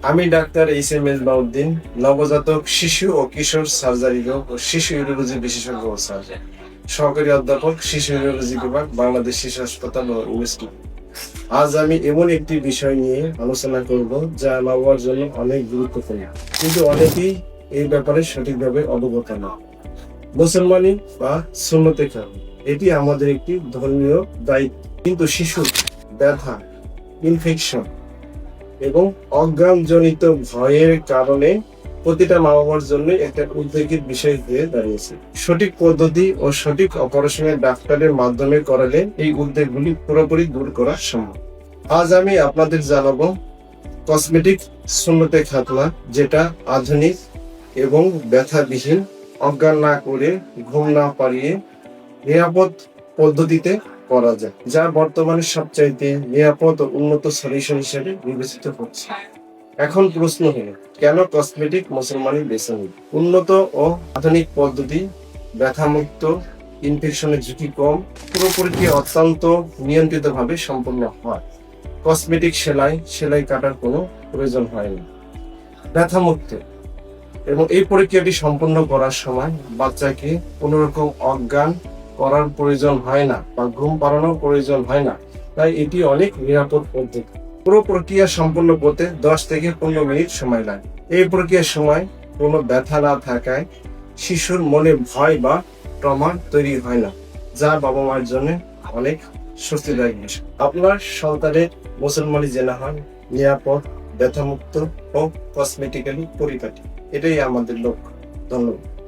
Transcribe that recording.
আমি doctor HM. Mezbauddin, নবজাতক, শিশু ও কিশোর সার্জারি রোগ ও শিশু ইউরোলজি বিশেষজ্ঞ ও সার্জন, সহকারী অধ্যাপক, শিশু ইউরোলজি বিভাগ, বাংলাদেশ শিশু হাসপাতাল ও ইউনেস্কো। আজ আমি এমন একটি বিষয় নিয়ে আলোচনা করব যা মা-বাবার জন্য অনেক গুরুত্বপূর্ণ, কিন্তু অনেকেই এই ব্যাপারে সঠিকভাবে অবগত না। মুসলমানি বা সুন্নতে খান, এটি আমাদের একটি ধর্মীয় দায়িত্ব, কিন্তু শিশু ব্যথা, ইনফেকশন এবং অজ্ঞানজনিত ভয়ের কারণে প্রতিটা মা বাবার জন্য একটা উদ্বেগের বিষয় হয়ে দাঁড়িয়েছে। সঠিক পদ্ধতি ও সঠিক অপারেশনের ডাক্তারের মাধ্যমে করালে এই উদ্বেগগুলি পুরোপুরি দূর করা সম্ভব। আজ আমি আপনাদের জানাবো কসমেটিক সুন্নতে খাতনা, যেটা আধুনিক এবং ব্যথাবিহীন, অজ্ঞান না করে, ঘুম না পাড়িয়ে নিরাপদ পদ্ধতিতে করা যায়, যা বর্তমানে সবচাইতে নিরাপদ ও উন্নত সলিউশন হিসেবে বিবেচিত হচ্ছে। এখন প্রশ্ন হলো, কেন কসমেটিক মুসলমানি বেছে নিল? উন্নত ও আধুনিক পদ্ধতি, ব্যথামুক্ত, ইনফেকশনের ঝুঁকি কম, পুরো প্রক্রিয়া অত্যন্ত নিয়ন্ত্রিতভাবে সম্পন্ন হয়। কসমেটিক সেলাই কাটার কোনো প্রয়োজন হয় না। ব্যথামুক্ত, এবং এই প্রক্রিয়াটি সম্পন্ন করার সময় বাচ্চাকে কোনো রকম অজ্ঞান করার প্রয়োজন হয় না বা ঘুম পাড়ানোর প্রয়োজন হয় না, তাই এটি অনেক নিরাপদ পদ্ধতি। পুরো প্রক্রিয়া সম্পন্ন করতে 10 থেকে 15 মিনিট সময় লাগে। এই প্রক্রিয়ার সময় কোনো ব্যথা না থাকায় শিশুর মনে ভয় বা ট্রমা তৈরি হয় না, যা বাবা মায়ের জন্য অনেক স্বস্তিদায়ক বিষয়। আপনার সন্তানের মুসলমানি যেন হয় নিরাপদ, ব্যথামুক্ত ও কসমেটিক্যালি পরিপাটি, এটাই আমাদের লক্ষ্য। ধন্যবাদ।